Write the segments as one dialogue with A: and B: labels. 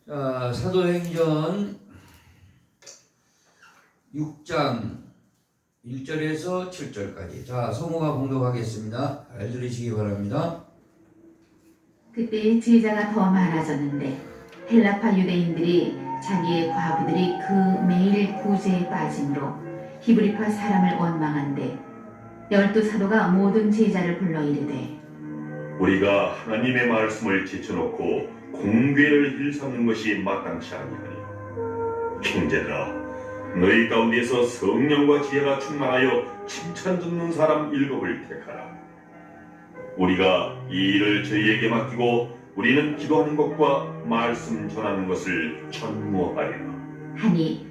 A: 사도행전 6장 1절에서 7절까지. 자, 성우가 봉독하겠습니다. 잘 들으시기 바랍니다.
B: 그때 제자가 더 많아졌는데 헬라파 유대인들이 자기의 과부들이 그 매일 구제에 빠짐으로 히브리파 사람을 원망한데 12사도가 모든 제자를 불러 이르되
C: 우리가 하나님의 말씀을 제쳐놓고 공궤를 일삼는 것이 마땅치 아니하니 형제들아, 너희 가운데서 성령과 지혜가 충만하여 칭찬 듣는 사람 7을 택하라. 우리가 이 일을 저희에게 맡기고 우리는 기도하는 것과 말씀 전하는 것을 전무하리라
B: 하니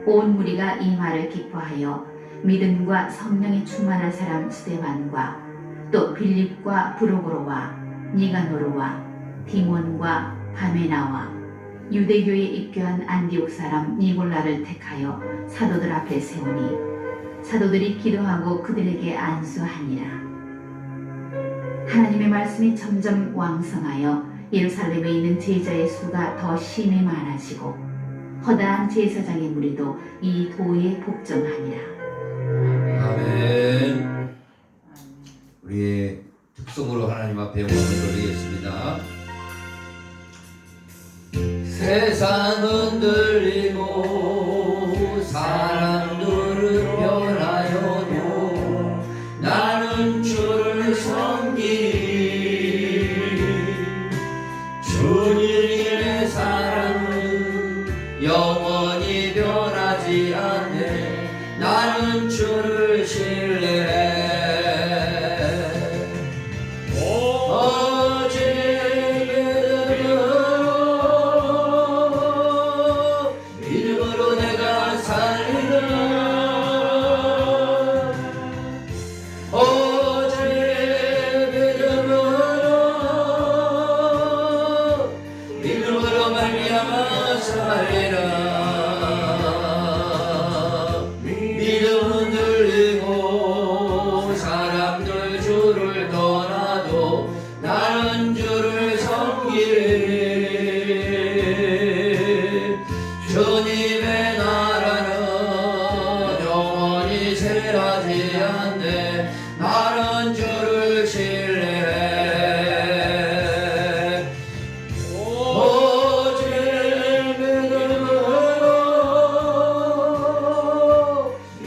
B: 온 무리가 이 말을 기뻐하여 믿음과 성령이 충만한 사람 스데반과 또 빌립과 브로고로와 니가노르와 디몬과 바메나와 유대교에 입교한 안디옥 사람 니골라를 택하여 사도들 앞에 세우니 사도들이 기도하고 그들에게 안수하니라. 하나님의 말씀이 점점 왕성하여 예루살렘에 있는 제자의 수가 더 심히 많아지고 허다한 제사장의 무리도 이 도에 복종하니라.
A: 아멘. 우리의 특성으로 하나님 앞에 오늘 드리겠습니다. 세상 흔들리고 사람들은 변하여도 나는 주를 섬기리. 주님의 사랑은 영원히 변하지 않네. 나는 주를 신뢰해. 주님의 나라는 영원히 쇠하지 않네. 나는 주를 신뢰해. 오직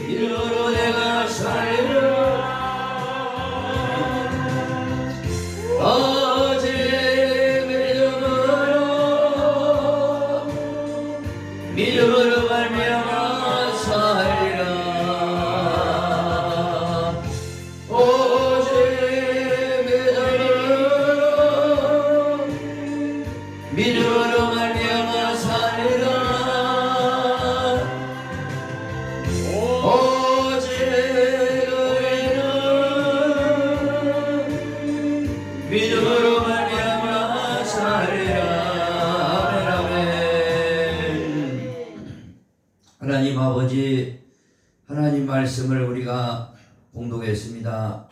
A: 믿음으로 내가 살리라. 믿음으로 말미암아 살리라. 오직 믿음으로 말미암아 살리라. 오직 우리는 믿음으로 말미암아 살리라. 하나님 아버지, 하나님 말씀을 우리가 봉독했습니다.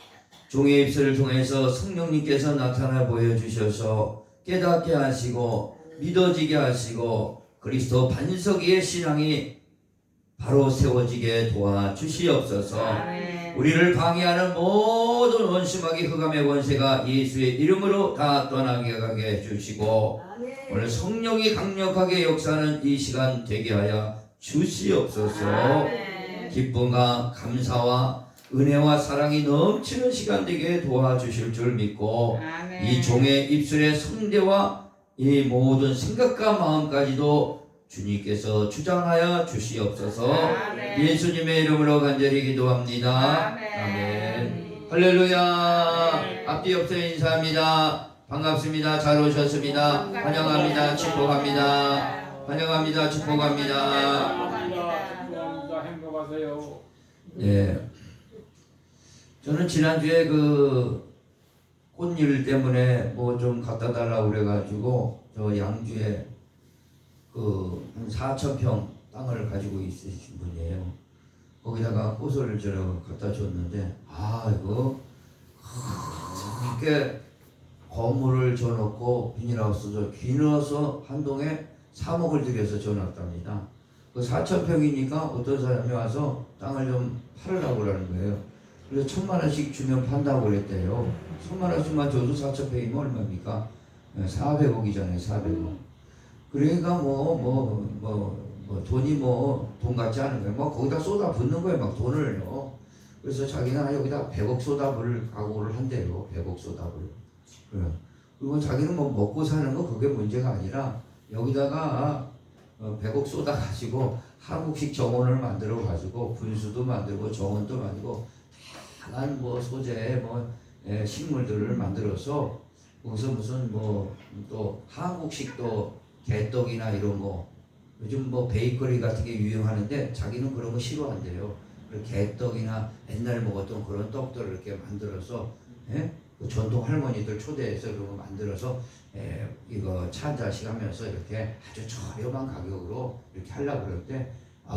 A: 종의 입술을 통해서 성령님께서 나타나 보여주셔서 깨닫게 하시고 믿어지게 하시고 그리스도 반석 위의 신앙이 바로 세워지게 도와주시옵소서. 우리를 방해하는 모든 원수마귀 흑암의 권세가 예수의 이름으로 다 떠나게 하게 해주시고 오늘 성령이 강력하게 역사하는 이 시간 되게 하여 주시옵소서. 기쁨과 감사와 은혜와 사랑이 넘치는 시간 되게 도와주실 줄 믿고 이 종의 입술의 성대와 이 모든 생각과 마음까지도 주님께서 주장하여 주시옵소서. 예수님의 이름으로 간절히 기도합니다. 아멘. 할렐루야. 앞뒤 옆서 인사합니다. 반갑습니다. 잘 오셨습니다. 환영합니다. 축복합니다. 환영합니다. 축복합니다.
D: 행복하세요.
A: 네. 저는 지난주에 그 꽃일 때문에 뭐 좀 갖다 달라고 그래가지고 저 양주에 그 한 4,000평 땅을 가지고 있으신 분이에요. 거기다가 꽃을 저 갖다 줬는데 이거 크게 건물을 줘놓고 비닐하우스도 기 넣어서 한 동에 3억을 들여서 지어놨답니다. 그 4,000평이니까 어떤 사람이 와서 땅을 좀 팔으라고 그러는 거예요. 그래서 1,000만 원씩 주면 판다고 그랬대요. 1,000만 원씩만 줘도 4,000평이면 얼마입니까? 400억이잖아요. 400억. 그러니까 돈이 돈 같지 않은 거예요. 거기다 쏟아 붓는 거예요. 막 돈을요. 그래서 자기는 여기다 100억 쏟아부을 각오를 한대요. 100억 쏟아부을. 그리고 자기는 먹고 사는 거 그게 문제가 아니라 여기다가 100억 쏟아가지고 한국식 정원을 만들어가지고 분수도 만들고 정원도 만들고 다양한 소재 식물들을 만들어서 거기서 무슨 또 한국식 또 개떡이나 이런 거 요즘 베이커리 같은 게 유행하는데 자기는 그런 거 싫어한대요. 개떡이나 옛날 먹었던 그런 떡들을 이렇게 만들어서 그 전통 할머니들 초대해서 그런 거 만들어서 이거 차 한 잔씩 하면서 이렇게 아주 저렴한 가격으로 이렇게 하려고 그러는데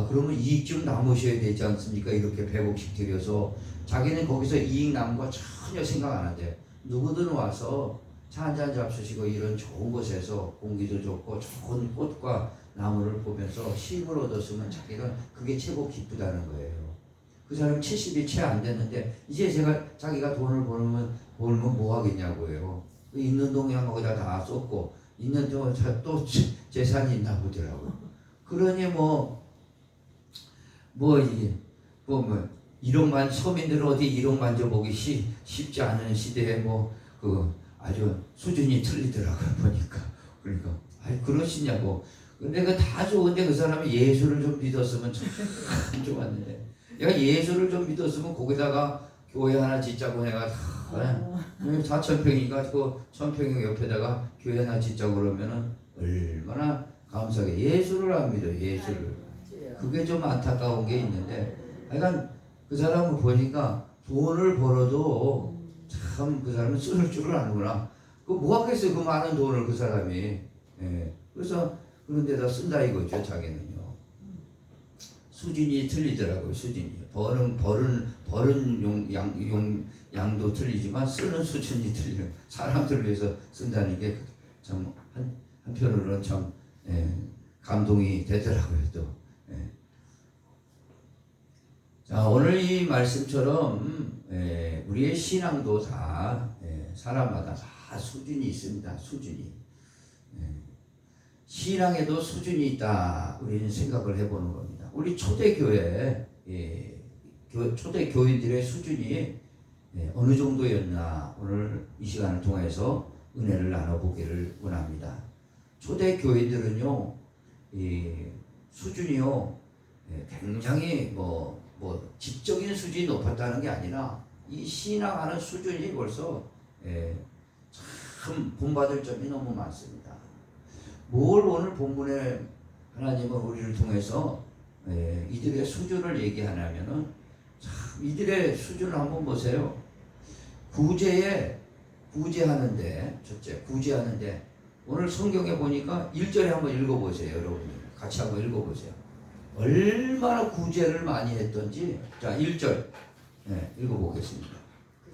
A: 그러면 이익 좀 남으셔야 되지 않습니까? 이렇게 100억씩 들여서 자기는 거기서 이익 남은 거 전혀 생각 안 한대요. 누구든 와서 차 한 잔 잡수시고 이런 좋은 곳에서 공기도 좋고 좋은 꽃과 나무를 보면서 쉼을 얻었으면 자기는 그게 최고 기쁘다는 거예요. 그 사람 70이 채 안 됐는데 이제 자기가 돈을 벌면 뭐 하겠냐고요. 있는 돈이야 거기다 다 썼고 있는 돈 또 재산이 있나 보더라고요. 그러니 1억만 서민들은 어디 1억 만져보기 쉽지 않은 시대에 아주 수준이 틀리더라고요. 보니까 그러니까 그러시냐고. 근데 다 좋은데 그 사람이 예수를 좀 믿었으면 참 좋았네. 내가 예수를 좀 믿었으면 거기다가 교회 하나 짓자고 내가 4,000평이니까 그 1,000평 옆에다가 교회 하나 짓자고 그러면은 얼마나 감사하게 예수를 안 믿어요. 예수를. 그게 좀 안타까운 게 있는데 하여간 그 사람을 보니까 돈을 벌어도 참 그 사람은 쓸 줄을 아는구나. 뭐 하겠어요. 그 많은 돈을 그 사람이. 그래서 그런 데다 쓴다 이거죠. 자기는요. 수준이 틀리더라고요. 수준이. 버는 양도 틀리지만 쓰는 수준이 틀려요. 사람들을 위해서 쓴다는 게 참 한편으로는 참 감동이 되더라고요. 또. 자, 오늘 이 말씀처럼 우리의 신앙도 다 사람마다 다 수준이 있습니다. 수준이. 신앙에도 수준이 있다. 우리는 생각을 해보는 겁니다. 우리 초대교회 초대 교인들의 수준이 어느 정도였나 오늘 이 시간을 통해서 은혜를 나눠보기를 원합니다. 초대 교인들은요 수준이요 굉장히 지적인 수준이 높았다는 게 아니라 이 신앙하는 수준이 벌써 참 본받을 점이 너무 많습니다. 뭘 오늘 본문에 하나님은 우리를 통해서 이들의 수준을 얘기하냐면은 참 이들의 수준을 한번 보세요. 구제하는데 첫째 구제하는데 오늘 성경에 보니까 1절에 한번 읽어보세요. 여러분들 같이 한번 읽어보세요. 얼마나 구제를 많이 했던지. 자 1절 읽어보겠습니다.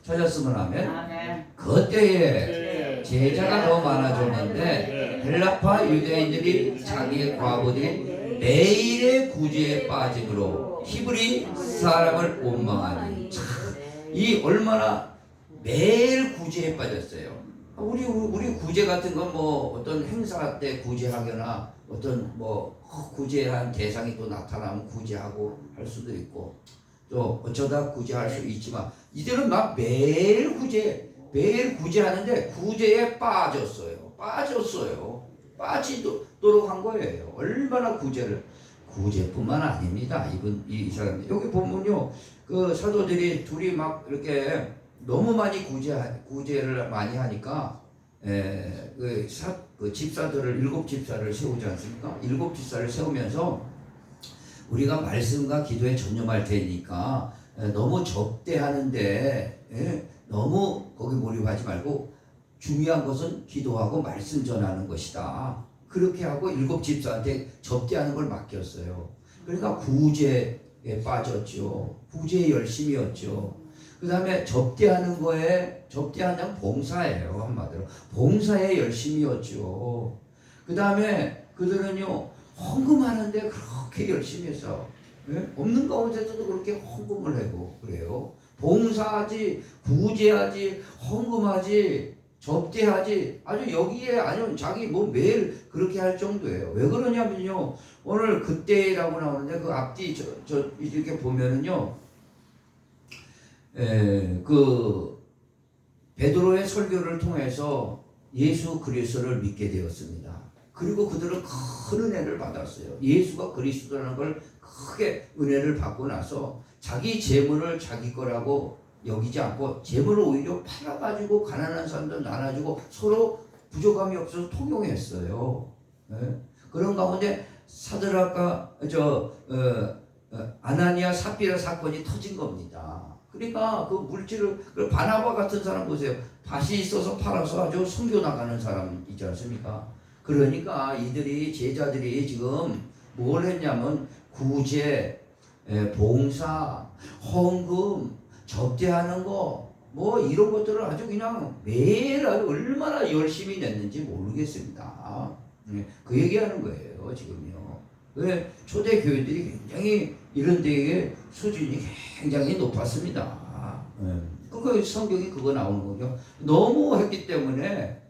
A: 찾았으면 아멘. 그때에 제자가 더 많아졌는데 헬라파 유대인들이 자기의 과부들이 매일의 구제에 빠짐으로 히브리 사람을 원망하니 이 얼마나 매일 구제에 빠졌어요. 우리 구제 같은 건 어떤 행사 때 구제하거나 어떤 구제한 대상이 또 나타나면 구제하고 할 수도 있고 또 어쩌다 구제할 수 있지만 이들은 막 매일 구제하는데 구제에 빠지도록 한 거예요. 얼마나 구제뿐만 아닙니다. 이 사람들 여기 보면요 그 사도들이 둘이 막 이렇게 너무 많이 구제를 많이 하니까 그 집사들을 7집사를 세우지 않습니까? 7집사를 세우면서 우리가 말씀과 기도에 전념할 테니까 너무 접대하는데 너무 거기 몰입하지 말고 중요한 것은 기도하고 말씀 전하는 것이다. 그렇게 하고 7집사한테 접대하는 걸 맡겼어요. 그러니까 구제에 빠졌죠. 구제에 열심이었죠. 그 다음에 접대하는 봉사예요. 한마디로 봉사에 열심이었죠. 그 다음에 그들은요 헌금하는데 그렇게 열심히 해서 없는 가운데서도 그렇게 헌금을 하고 그래요. 봉사하지, 구제하지, 헌금하지, 접대하지, 아주 여기에 아주 자기 뭐 매일 그렇게 할 정도예요. 왜 그러냐면요, 오늘 그때라고 나오는데 그 앞뒤 저 이렇게 보면은요, 그 베드로의 설교를 통해서 예수 그리스도를 믿게 되었습니다. 그리고 그들은 큰 은혜를 받았어요. 예수가 그리스도라는 걸 크게 은혜를 받고 나서 자기 재물을 자기 거라고 여기지 않고 재물을 오히려 팔아가지고 가난한 사람들 나눠주고 서로 부족함이 없어서 통용했어요. 그런 가운데 사드락과 아나니아 삽비라 사건이 터진 겁니다. 그러니까 그 물질을 바나바 같은 사람 보세요. 밭이 있어서 팔아서 아주 선교 나가는 사람 있지 않습니까? 그러니까 이들이 제자들이 지금 뭘 했냐면 구제, 봉사, 헌금, 접대하는 거 뭐 이런 것들을 아주 그냥 매일 아주 얼마나 열심히 냈는지 모르겠습니다. 그 얘기하는 거예요 지금요. 왜 초대 교회들이 굉장히 이런 데에 수준이 굉장히 높았습니다. 그 성경이 그거 나오는 거죠. 너무 했기 때문에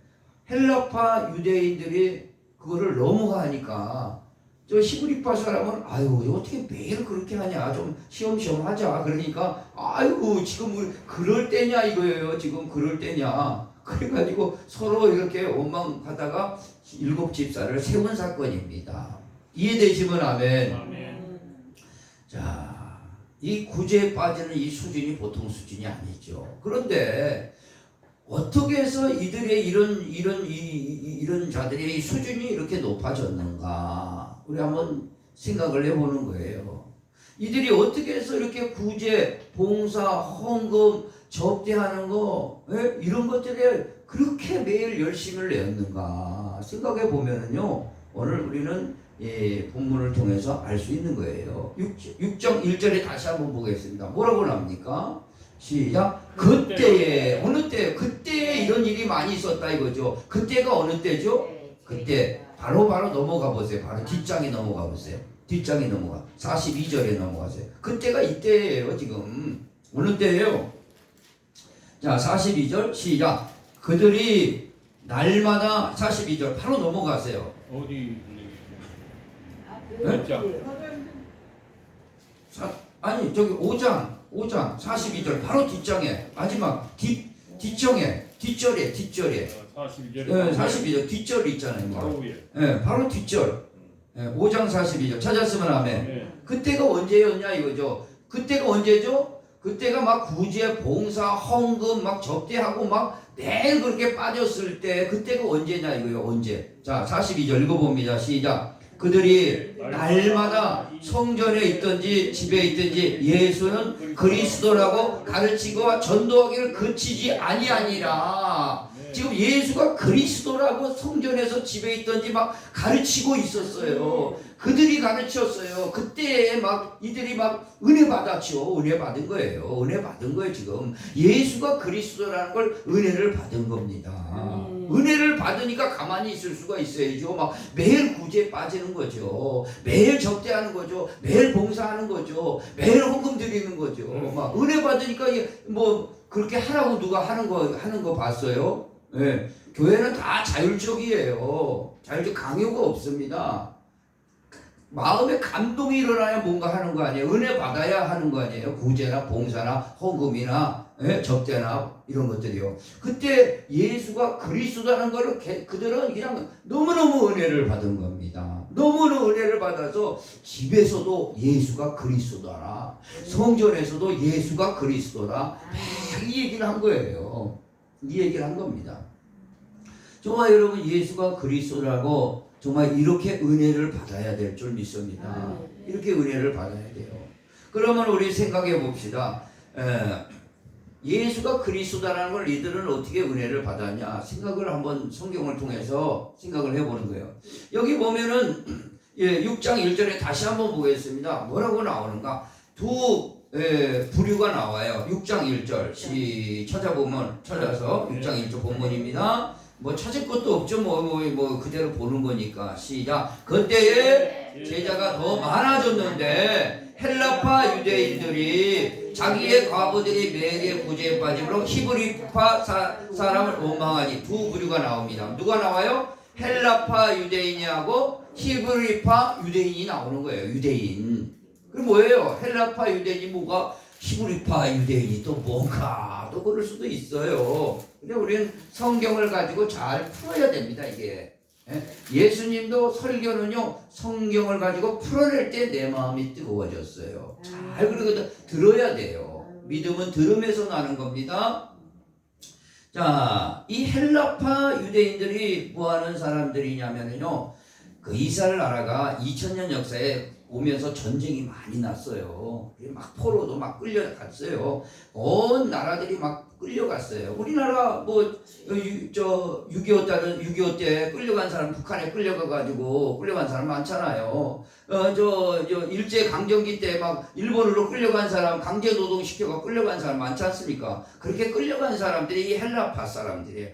A: 헬라파 유대인들이 그거를 너무 하니까 저 히브리파 사람은 아유 어떻게 매일 그렇게 하냐, 좀 시험시험 하자. 그러니까 아이고 지금 우리 그럴 때냐 이거예요. 지금 그럴 때냐. 그래가지고 서로 이렇게 원망하다가 7집사를 세운 사건입니다. 이해되시면 아멘. 자, 이 구제에 빠지는 이 수준이 보통 수준이 아니죠. 그런데 어떻게 해서 이들의 이런 자들의 이 수준이 이렇게 높아졌는가? 우리 한번 생각을 해보는 거예요. 이들이 어떻게 해서 이렇게 구제, 봉사, 헌금, 접대하는 거, 이런 것들에 그렇게 매일 열심을 내었는가? 생각해 보면은요, 오늘 우리는 본문을 통해서 알 수 있는 거예요. 6장 1절에 다시 한번 보겠습니다. 뭐라고 나옵니까? 시작. 그때에, 어느 때? 그때에 이런 일이 많이 있었다 이거죠. 그때가 어느 때죠? 그때. 바로 넘어가 보세요. 바로 뒷장에 넘어가 보세요. 뒷장에 넘어가. 42절에 넘어가세요. 그때가 이때예요, 지금. 어느 때예요? 자, 42절 시작. 그들이 날마다 42절 바로 넘어가세요.
D: 어디?
A: 네? 아니 저기 5장 42절 바로 뒷장에 마지막 뒷장에 뒷절에
D: 42절.
A: 42절 뒷절이 있잖아요.
D: 바로 위에.
A: 바로 뒷절. 5장 42절 찾았으면 아멘.
D: 네.
A: 그때가 언제였냐 이거죠. 그때가 언제죠? 그때가 막 구제, 봉사, 헌금 막 접대하고 막 매일 그렇게 빠졌을 때 그때가 언제냐 이거예요. 언제? 자, 42절 읽어봅니다. 시작. 그들이 날마다 성전에 있든지 집에 있든지 예수는 그리스도라고 가르치고 전도하기를 그치지 아니하니라. 지금 예수가 그리스도라고 성전에서 집에 있든지 막 가르치고 있었어요. 그들이 가르쳤어요. 그때 막 이들이 막 은혜 받았죠. 은혜 받은 거예요. 은혜 받은 거예요. 지금 예수가 그리스도라는 걸 은혜를 받은 겁니다. 은혜를 받으니까 가만히 있을 수가 있어야죠. 막 매일 구제에 빠지는 거죠. 매일 접대하는 거죠. 매일 봉사하는 거죠. 매일 헌금 드리는 거죠. 막 은혜 받으니까 뭐 그렇게 하라고 누가 하는 거 봤어요? 네. 교회는 다 자율적이에요. 강요가 없습니다. 마음에 감동이 일어나야 뭔가 하는 거 아니에요. 은혜 받아야 하는 거 아니에요. 구제나 봉사나 헌금이나 접대나 이런 것들이요. 그때 예수가 그리스도라는 거를 그들은 그냥 너무너무 은혜를 받은 겁니다. 너무너무 은혜를 받아서 집에서도 예수가 그리스도라, 성전에서도 예수가 그리스도라, 이 얘기를 한 거예요. 이 얘기를 한 겁니다. 정말 여러분 예수가 그리스도라고 정말 이렇게 은혜를 받아야 될 줄 믿습니다. 이렇게 은혜를 받아야 돼요. 그러면 우리 생각해 봅시다. 예수가 그리스도라는 걸 이들은 어떻게 은혜를 받았냐 생각을 한번 성경을 통해서 생각을 해보는 거예요. 여기 보면은 6장 1절에 다시 한번 보겠습니다. 뭐라고 나오는가? 두 부류가 나와요. 6장 1절 찾아서 6장 1절 본문입니다. 뭐 찾을 것도 없죠. 뭐 그대로 보는 거니까. 시작. 그때에 제자가 더 많아졌는데 헬라파 유대인들이 자기의 과부들이 매일의 구제에 빠짐으로 히브리파 사람을 원망하니 두 부류가 나옵니다. 누가 나와요? 헬라파 유대인이하고 히브리파 유대인이 나오는 거예요. 유대인. 그럼 뭐예요? 헬라파 유대인이 뭐가 히브리파 유대인이 또 뭔가 또 그럴 수도 있어요. 근데 우리는 성경을 가지고 잘 풀어야 됩니다. 이게 예수님도 설교는요 성경을 가지고 풀어낼 때 내 마음이 뜨거워졌어요. 잘 그러거든 들어야 돼요. 믿음은 들음에서 나는 겁니다. 자, 이 헬라파 유대인들이 뭐하는 사람들이냐면요, 그 이스라엘 나라가 2000년 역사에 오면서 전쟁이 많이 났어요. 막 포로도 막 끌려갔어요. 온 나라들이 막 끌려갔어요. 우리나라 뭐 6.25 때 끌려간 사람 북한에 끌려가가지고 끌려간 사람 많잖아요. 일제 강점기 때 막 일본으로 끌려간 사람 강제 노동 시켜가 끌려간 사람 많지 않습니까? 그렇게 끌려간 사람들이 이 헬라파 사람들이에요.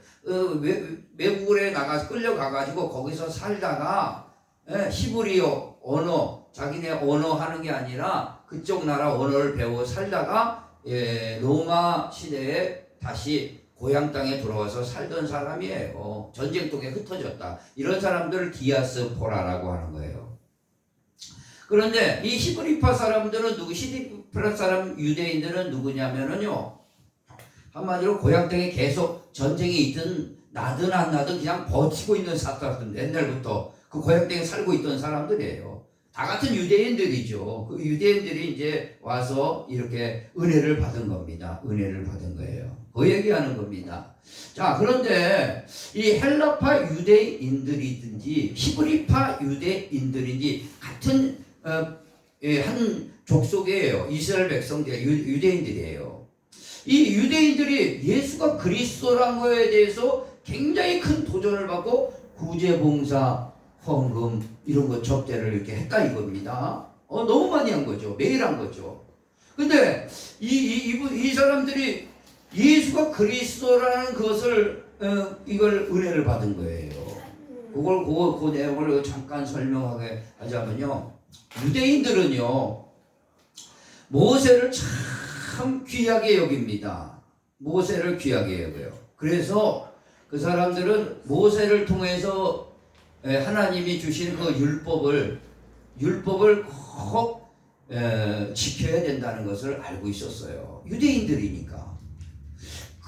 A: 외국에 나가서 끌려가가지고 거기서 살다가 히브리어 언어 자기네 언어 하는 게 아니라 그쪽 나라 언어를 배워 살다가 로마 시대에 다시 고향 땅에 돌아와서 살던 사람이에요. 전쟁통에 흩어졌다. 이런 사람들을 디아스포라라고 하는 거예요. 그런데 이 히브리파 사람들은 히브리파 사람 유대인들은 누구냐면은요, 한마디로 고향 땅에 계속 전쟁이 있든 나든 안 나든 그냥 버티고 있는 사람들, 옛날부터 그 고향 땅에 살고 있던 사람들이에요. 다 같은 유대인들이죠. 그 유대인들이 이제 와서 이렇게 은혜를 받은 겁니다. 은혜를 받은 거예요. 그 얘기하는 겁니다. 자, 그런데 이 헬라파 유대인들이든지 히브리파 유대인들인지 같은 한 족속이에요. 이스라엘 백성들, 유대인들이에요. 이 유대인들이 예수가 그리스도란 거에 대해서 굉장히 큰 도전을 받고 구제봉사, 헌금 이런 거 접대를 이렇게 했다 이겁니다. 너무 많이 한 거죠. 매일 한 거죠. 근데 이 사람들이 예수가 그리스도라는 것을 이걸 은혜를 받은 거예요. 그 내용을 잠깐 설명하게 하자면요. 유대인들은요 모세를 참 귀하게 여깁니다. 모세를 귀하게 여겨요. 그래서 그 사람들은 모세를 통해서 하나님이 주신 그 율법을 꼭 지켜야 된다는 것을 알고 있었어요. 유대인들이니까.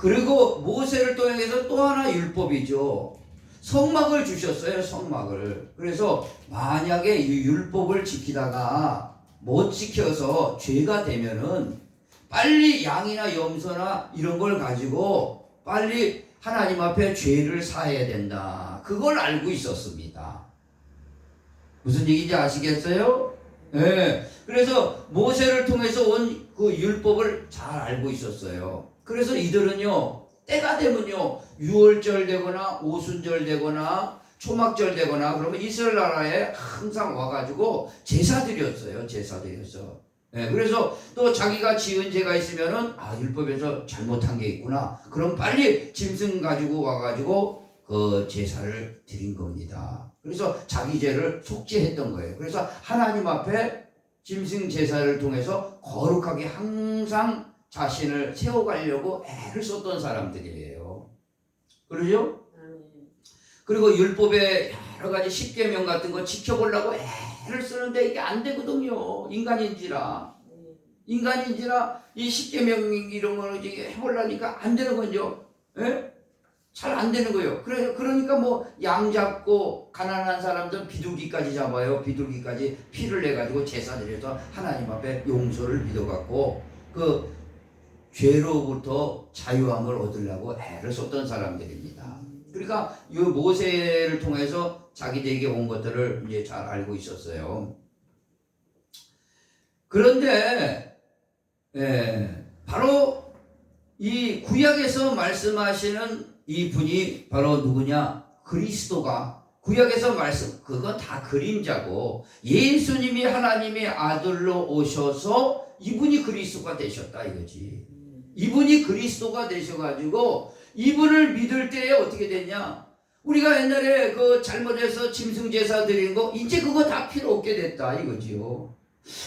A: 그리고 모세를 통해서 또 하나 율법이죠. 성막을 주셨어요. 성막을. 그래서 만약에 이 율법을 지키다가 못 지켜서 죄가 되면은 빨리 양이나 염소나 이런 걸 가지고 빨리 하나님 앞에 죄를 사해야 된다. 그걸 알고 있었습니다. 무슨 얘기인지 아시겠어요? 네. 그래서 모세를 통해서 온 그 율법을 잘 알고 있었어요. 그래서 이들은요, 때가 되면요, 유월절 되거나 오순절 되거나 초막절 되거나 그러면 이스라엘 나라에 항상 와가지고 제사 드렸어요. 제사 드렸어. 네, 그래서 또 자기가 지은 죄가 있으면은 율법에서 잘못한 게 있구나. 그럼 빨리 짐승 가지고 와가지고 그 제사를 드린 겁니다. 그래서 자기 죄를 속죄했던 거예요. 그래서 하나님 앞에 짐승 제사를 통해서 거룩하게 항상 자신을 세워가려고 애를 썼던 사람들이에요. 그러죠? 그리고 율법에 여러 가지 십계명 같은 거 지켜보려고 애를 쓰는데 이게 안 되거든요. 인간인지라 이 십계명 이런 걸 해보려니까 안 되는 거죠. 잘 안 되는 거예요. 그러니까 뭐 양 잡고 가난한 사람들 비둘기까지 잡아요. 비둘기까지 피를 내가지고 제사 드려서 하나님 앞에 용서를 믿어갖고 그 죄로부터 자유함을 얻으려고 애를 썼던 사람들입니다. 그러니까 이 모세를 통해서 자기들에게 온 것들을 이제 잘 알고 있었어요. 그런데 바로 이 구약에서 말씀하시는 이 분이 바로 누구냐? 그리스도가 구약에서 말씀 그건 다 그림자고 예수님이 하나님의 아들로 오셔서 이분이 그리스도가 되셨다 이거지. 이분이 그리스도가 되셔가지고 이분을 믿을 때에 어떻게 됐냐? 우리가 옛날에 그 잘못해서 짐승 제사 드리는 거 이제 그거 다 필요 없게 됐다 이거지요.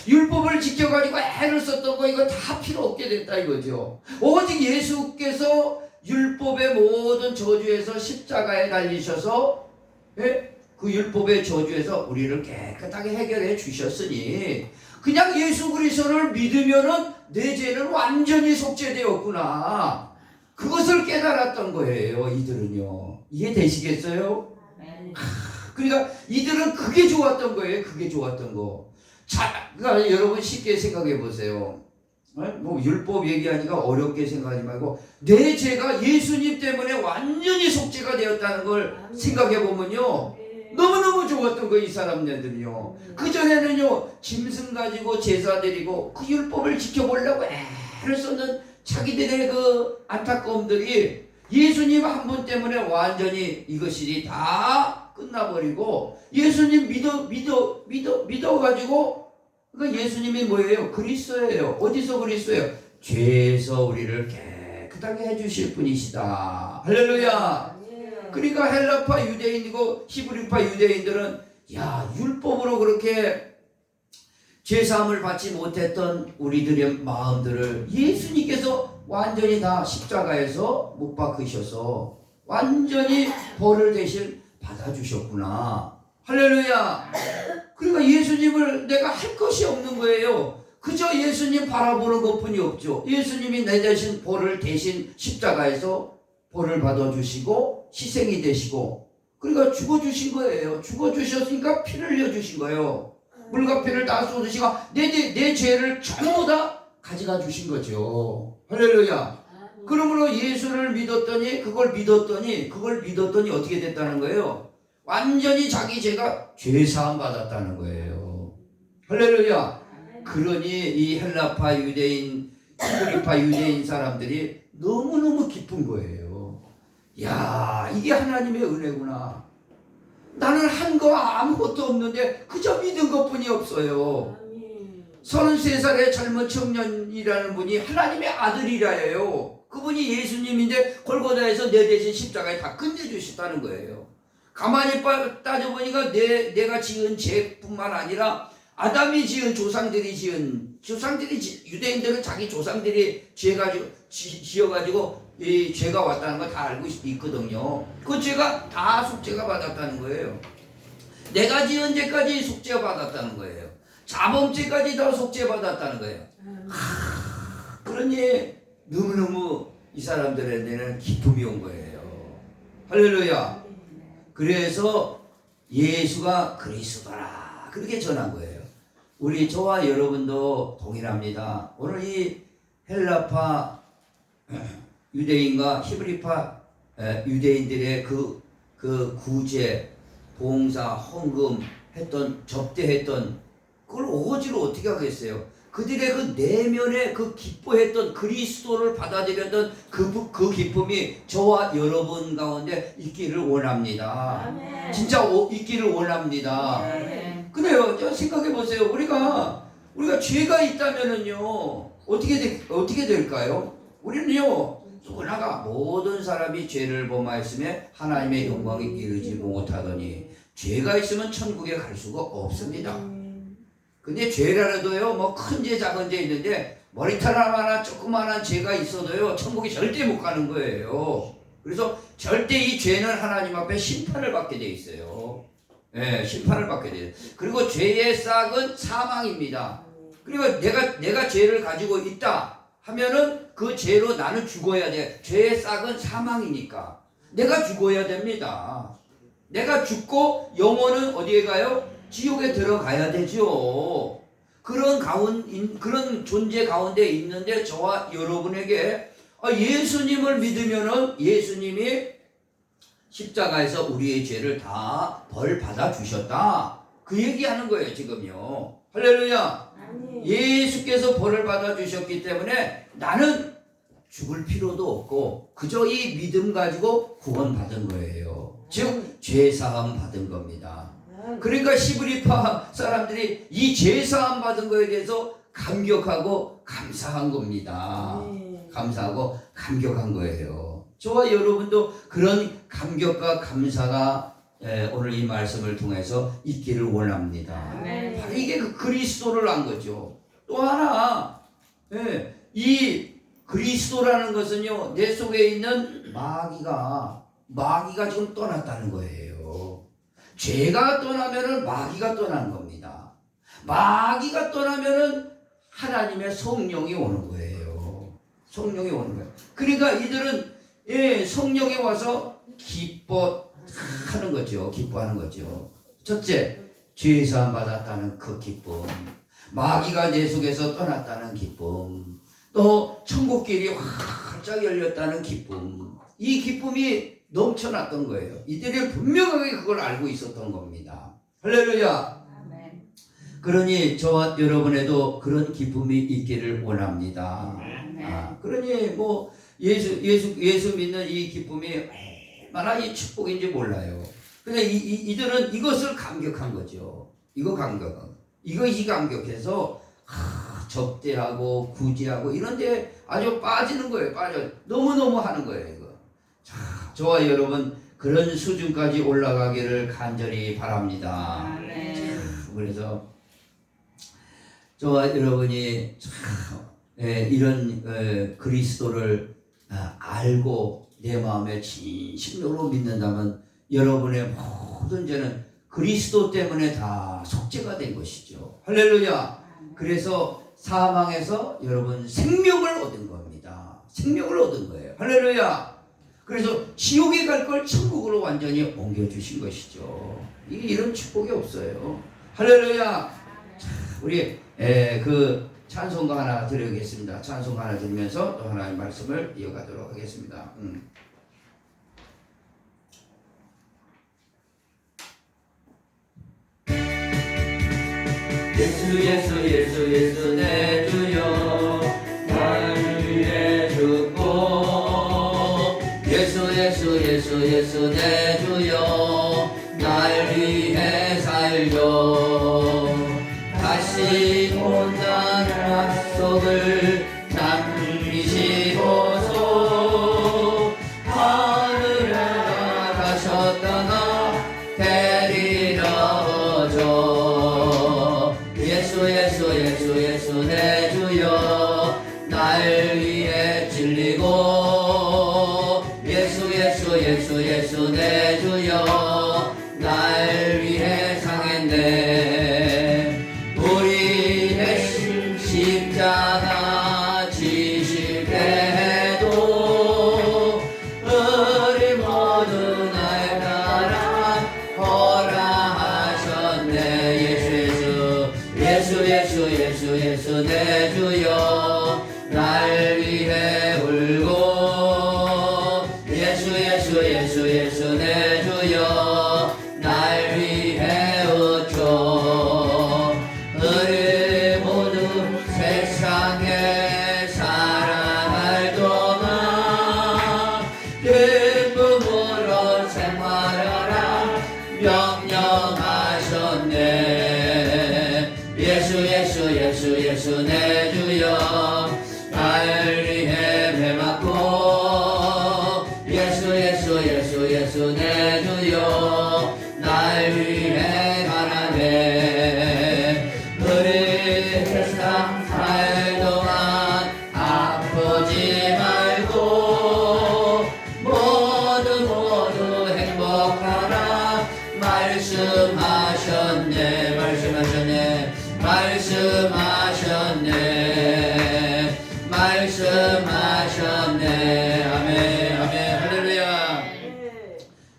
A: 율법을 지켜가지고 애를 썼던 거 이거 다 필요 없게 됐다 이거죠. 오직 예수께서 율법의 모든 저주에서 십자가에 달리셔서 그 율법의 저주에서 우리를 깨끗하게 해결해 주셨으니 그냥 예수 그리스도를 믿으면은 내 죄는 완전히 속죄되었구나. 그것을 깨달았던 거예요. 이들은요. 이해되시겠어요? 그러니까 이들은 그게 좋았던 거예요. 그게 좋았던 거. 자, 그러니까 여러분 쉽게 생각해 보세요. 뭐 율법 얘기하니까 어렵게 생각하지 말고 내 죄가 예수님 때문에 완전히 속죄가 되었다는 걸 생각해 보면요. 너무너무 좋았던 거예요. 이 사람들은요. 그전에는요. 짐승 가지고 제사 드리고 그 율법을 지켜보려고 애를 썼는 자기들의 그 안타까움들이 예수님 한 분 때문에 완전히 이것이 다 끝나버리고 예수님 믿어가지고 그러니까 예수님이 뭐예요? 그리스도예요. 어디서 그리스도예요? 죄에서 우리를 깨끗하게 해주실 분이시다. 할렐루야. 그러니까 헬라파 유대인이고 히브리파 유대인들은 야 율법으로 그렇게 죄사함을 받지 못했던 우리들의 마음들을 예수님께서 완전히 다 십자가에서 못 박으셔서 완전히 벌을 대신 받아주셨구나. 할렐루야. 그러니까 예수님을 내가 할 것이 없는 거예요. 그저 예수님 바라보는 것뿐이 없죠. 예수님이 내 대신 벌을 대신 십자가에서 벌을 받아주시고 희생이 되시고 그러니까 죽어주신 거예요. 죽어주셨으니까 피를 흘려주신 거예요. 물과 피를 다 쏟으시고 내 죄를 전부 다 가져가 주신 거죠. 할렐루야. 그러므로 예수를 믿었더니 그걸 믿었더니 어떻게 됐다는 거예요? 완전히 자기 죄가 죄사함 받았다는 거예요. 할렐루야. 그러니 이 헬라파 유대인, 히브리파 유대인 사람들이 너무너무 기쁜 거예요. 야, 이게 하나님의 은혜구나. 나는 한 거 아무것도 없는데 그저 믿은 것뿐이 없어요. 33살의 젊은 청년이라는 분이 하나님의 아들이라 해요. 그분이 예수님인데 골고다에서 내 대신 십자가에 다 끝내주셨다는 거예요. 가만히 따져보니까 내가 지은 죄뿐만 아니라 아담이 지은 조상들이 유대인들은 자기 조상들이 지어가지고 이 죄가 왔다는 거 다 알고 있거든요. 그 죄가 다 속죄가 받았다는 거예요. 내가 지은 죄까지 속죄가 받았다는 거예요. 자범죄까지 다 속죄 받았다는 거예요. 그러니 너무너무 이 사람들한테는 기쁨이 온 거예요. 할렐루야. 그래서 예수가 그리스도라 그렇게 전한 거예요. 우리 저와 여러분도 동일합니다. 오늘 이 헬라파 유대인과 히브리파 유대인들의 그 구제, 봉사, 헌금 했던 접대했던 그걸 오지로 어떻게 하겠어요? 그들의 그 내면에 그 기뻐했던 그리스도를 받아들였던 그 기쁨이 저와 여러분 가운데 있기를 원합니다.
E: 아멘.
A: 진짜 있기를 원합니다. 그래요. 생각해 보세요. 우리가 죄가 있다면은요 어떻게 될까요? 우리는요 누구나가 모든 사람이 죄를 범하였으며 하나님의 영광에 이르지 못하더니 죄가 있으면 천국에 갈 수가 없습니다. 근데 죄라도요 뭐 큰 죄 작은 죄 있는데 머리털 하나 조그만한 죄가 있어도요 천국에 절대 못 가는 거예요. 그래서 절대 이 죄는 하나님 앞에 심판을 받게 돼 있어요. 예, 심판을 받게 돼요. 그리고 죄의 싹은 사망입니다. 그리고 내가 죄를 가지고 있다 하면은 그 죄로 나는 죽어야 돼. 죄의 싹은 사망이니까 내가 죽어야 됩니다. 내가 죽고 영혼은 어디에 가요? 지옥에 들어가야 되죠. 그런 존재 가운데 있는데 저와 여러분에게 예수님을 믿으면은 예수님이 십자가에서 우리의 죄를 다 벌 받아 주셨다. 그 얘기하는 거예요 지금요. 할렐루야. 예수께서 벌을 받아 주셨기 때문에 나는 죽을 필요도 없고 그저 이 믿음 가지고 구원 받은 거예요. 즉 죄사함 받은 겁니다. 그러니까 히브리파 사람들이 이 죄사함 받은 거에 대해서 감격하고 감사한 겁니다. 감사하고 감격한 거예요. 저와 여러분도 그런 감격과 감사가 오늘 이 말씀을 통해서 있기를 원합니다. 바로 이게 그 그리스도를 안 거죠. 또 하나, 이 그리스도라는 것은요, 내 속에 있는 마귀가 지금 떠났다는 거예요. 죄가 떠나면은 마귀가 떠난 겁니다. 마귀가 떠나면은 하나님의 성령이 오는 거예요. 성령이 오는 거예요. 그러니까 이들은 성령이 와서 기뻐하는 거죠. 기뻐하는 거죠. 첫째, 죄사함 받았다는 그 기쁨, 마귀가 내 속에서 떠났다는 기쁨, 또 천국길이 활짝 열렸다는 기쁨, 이 기쁨이 넘쳐났던 거예요. 이들이 분명하게 그걸 알고 있었던 겁니다. 할렐루야. 그러니 저와 여러분에도 그런 기쁨이 있기를 원합니다. 그러니 뭐 예수 믿는 이 기쁨이 얼마나 이 축복인지 몰라요. 근데 이들은 이것을 감격한 거죠. 이것이 감격해서 접대하고 구제하고 이런데 아주 빠지는 거예요. 너무너무 하는 거예요. 이거. 자, 저와 여러분 그런 수준까지 올라가기를 간절히 바랍니다. 그래서 저와 여러분이 이런 그리스도를 알고 내 마음에 진심으로 믿는다면 여러분의 모든 죄는 그리스도 때문에 다 속죄가 된 것이죠. 할렐루야. 그래서 사망에서 여러분 생명을 얻은 겁니다. 생명을 얻은 거예요. 할렐루야. 그래서 지옥에 갈 걸 천국으로 완전히 옮겨주신 것이죠. 이런 축복이 없어요. 할렐루야. 우리 그 찬송가 하나 드리겠습니다. 찬송가 하나 드리면서 또 하나의 말씀을 이어가도록 하겠습니다. 예수 내 주여 나를 위해 죽고 예수 내 주여 날 위해 살려 다시 온다는 약속을 남기시고서 하늘에 가셨다가 데리러 오죠. 예수 내 주여 날 위해 찔리고 예수 내 주여 날 위해 상했네. 우리 대신 십자가 지실 때에도 우리 모두 날 따라 오라 하셨네. 예수 내 주여 날 위해 울고 예수 내 주여 날 위해 웃죠. 우리 모두 세상에 살아갈 동안 기쁨으로 생활하라 명령하셨네. 예수 내 주여 날 위해 배 맞고 예수 내 주여 날 위해 가라네. 우리 세상 살 동안 아프지 말고 모두 행복하라 말씀하셨네. 아멘 할렐루야.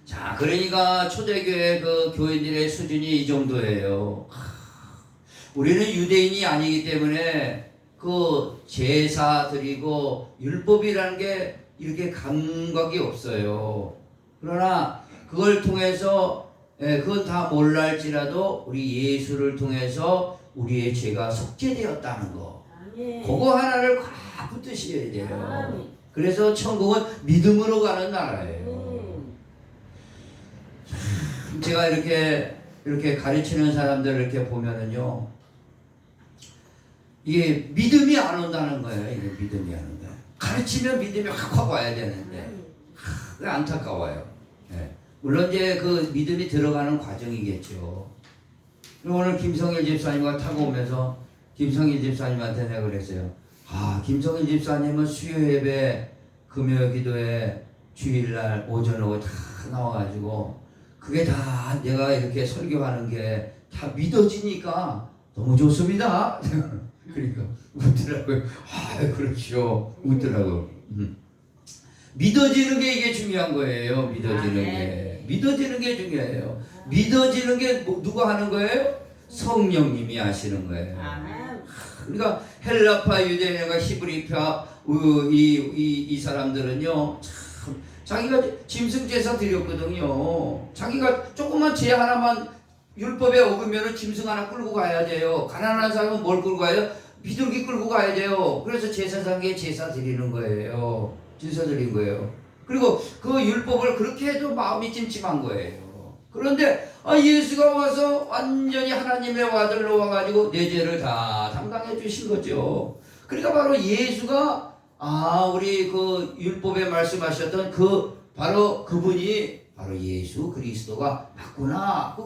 A: 자, 그러니까 초대교회 그 교인들의 수준이 이 정도예요. 우리는 유대인이 아니기 때문에 그 제사 드리고 율법이라는 게 이렇게 감각이 없어요. 그러나 그걸 통해서 그건 다 몰랄지라도 우리 예수를 통해서 우리의 죄가 속죄되었다는 거, 그거 하나를 꽉 붙드셔야 돼요. 그래서 천국은 믿음으로 가는 나라예요. 제가 이렇게 가르치는 사람들 이렇게 보면은요, 이게 믿음이 안 온다는 거예요. 이게 믿음이 안 온다. 가르치면 믿음이 확 와야 되는데 그 안타까워요. 예. 물론 이제 그 믿음이 들어가는 과정이겠죠. 그리고 오늘 김성일 집사님과 타고 오면서 김성일 집사님한테 내가 그랬어요. 김성일 집사님은 수요 예배, 금요 기도회, 주일날 오전 오후 다 나와가지고 그게 다 내가 이렇게 설교하는 게 다 믿어지니까 너무 좋습니다. 그러니까 웃더라고요. 그렇죠. 웃더라고요. 믿어지는 게 이게 중요한 거예요. 믿어지는 게 중요해요. 믿어지는 게 누가 하는 거예요? 성령님이 하시는 거예요. 그러니까 헬라파, 유대인과 히브리파 이 사람들은요, 참 자기가 짐승 제사 드렸거든요. 자기가 조그만 죄 하나만 율법에 어기면은 짐승 하나 끌고 가야 돼요. 가난한 사람은 뭘 끌고 가요? 비둘기 끌고 가야 돼요. 그래서 제사장에 제사 드리는 거예요. 제사 드린 거예요. 그리고 그 율법을 그렇게 해도 마음이 찜찜한 거예요. 그런데 예수가 와서 완전히 하나님의 아들로 와가지고 내 죄를 다 담당해 주신 거죠. 그러니까 바로 예수가 우리 그 율법에 말씀하셨던 바로 그분이 바로 예수 그리스도가 맞구나.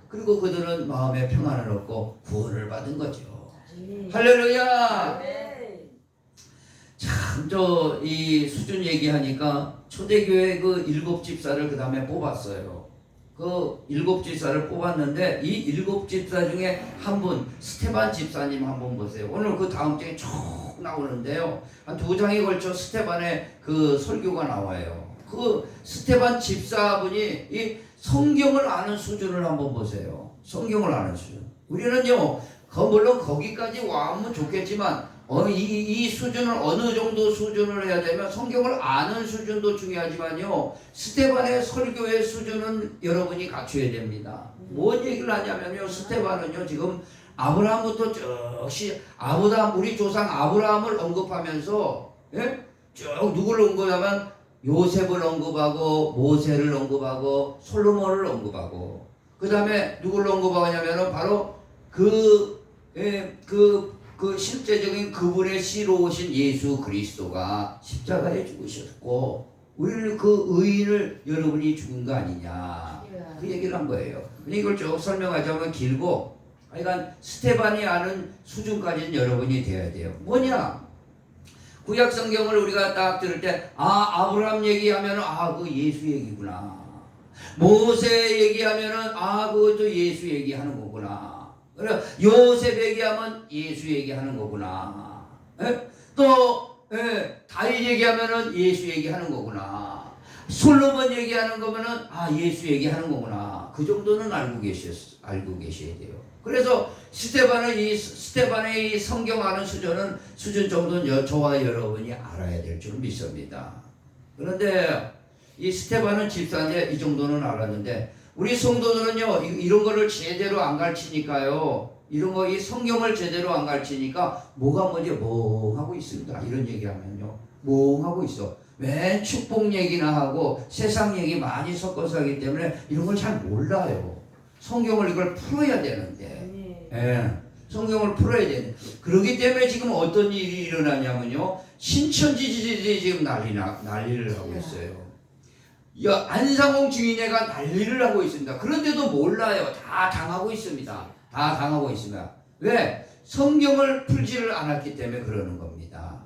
A: 그리고 그들은 마음에 평안을 얻고 구원을 받은 거죠. 할렐루야. 참 이 수준 얘기하니까 초대교회 그 7집사를 그 다음에 뽑았어요. 그 7집사를 뽑았는데 이 7집사 중에 한 분, 스테반 집사님 한번 보세요. 오늘 그 다음 주에 쭉 나오는데요. 한 2장에 걸쳐 스테반의 그 설교가 나와요. 그 스테반 집사분이 이 성경을 아는 수준을 한번 보세요. 성경을 아는 수준. 우리는요, 물론 거기까지 와면 좋겠지만 이 수준을 어느 정도 수준을 해야 되면 성경을 아는 수준도 중요하지만요, 스테반의 설교의 수준은 여러분이 갖춰야 됩니다. 뭔 얘기를 하냐면요, 스테반은요 지금 아브라함부터 즉시 우리 조상 아브라함을 언급하면서 쭉 누구를 언급하면 요셉을 언급하고 모세를 언급하고 솔로몬을 언급하고 그 다음에 누구를 언급하냐면은 바로 그 실제적인 그분의 씨로 오신 예수 그리스도가 십자가에 죽으셨고 우리를 그 의인을 여러분이 죽은 거 아니냐 그 얘기를 한 거예요. 이걸 쭉 설명하자면 길고 그러니까 스테반이 아는 수준까지는 여러분이 돼야 돼요. 뭐냐? 구약 성경을 우리가 딱 들을 때 아브라함 얘기하면은 그 예수 얘기구나. 모세 얘기하면은 그것도 예수 얘기하는 거구나. 그래 요셉 얘기하면 예수 얘기하는 거구나. 다윗 얘기하면은 예수 얘기하는 거구나. 솔로몬 얘기하는 거면은 예수 얘기하는 거구나. 그 정도는 알고 계셔야 돼요. 그래서 스테반의 이 성경 아는 수준 정도는 저와 여러분이 알아야 될 줄 믿습니다. 그런데 이 스테반은 집사인데 이 정도는 알았는데 우리 성도들은요 이런 거를 제대로 안 가르치니까요. 이 성경을 제대로 안 가르치니까 뭐가 뭔지 멍하고 있습니다. 이런 얘기하면요 멍하고 있어. 맨 축복 얘기나 하고 세상 얘기 많이 섞어서 하기 때문에 이런 걸 잘 몰라요. 성경을 이걸 풀어야 되는데 성경을 풀어야 되는데 그렇기 때문에 지금 어떤 일이 일어나냐면요 신천지들이 지금 난리를 하고 있어요. 안상홍 주인애가 난리를 하고 있습니다. 그런데도 몰라요. 다 당하고 있습니다. 왜? 성경을 풀지를 않았기 때문에 그러는 겁니다.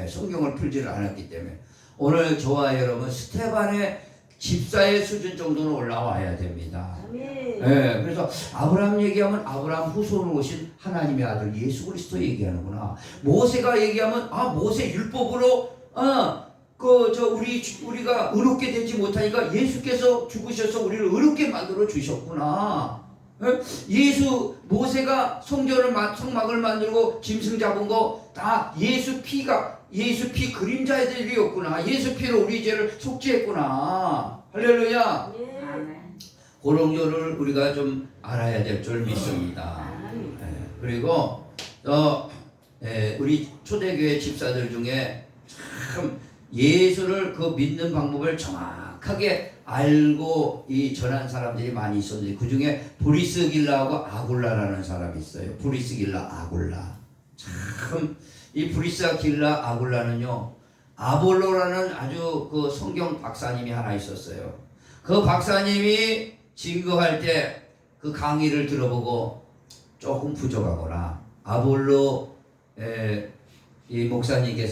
A: 성경을 풀지를 않았기 때문에 오늘 저와 여러분 스테반의 집사의 수준 정도는 올라와야 됩니다. 그래서 아브라함 얘기하면 아브라함 후손으로 오신 하나님의 아들 예수 그리스도 얘기하는구나. 모세가 얘기하면 모세 율법으로 우리가 의롭게 되지 못하니까 예수께서 죽으셔서 우리를 의롭게 만들어 주셨구나. 모세가 성막을 만들고 짐승 잡은 거 다 예수 피 그림자들이었구나. 예수 피로 우리 죄를 속죄했구나. 할렐루야. 그런 거를 우리가 좀 알아야 될 줄 믿습니다. 그리고 우리 초대교회 집사들 중에 참 예수를 믿는 방법을 정확하게 알고 전한 사람들이 많이 있었는데 그 중에 브리스길라하고 아굴라라는 사람이 있어요. 브리스길라 아굴라. 참 이 브리스길라 아굴라는요 아볼로라는 아주 그 성경 박사님이 하나 있었어요. 그 박사님이 증거할 때 그 강의를 들어보고 조금 부족하거나 아볼로 이 목사님께서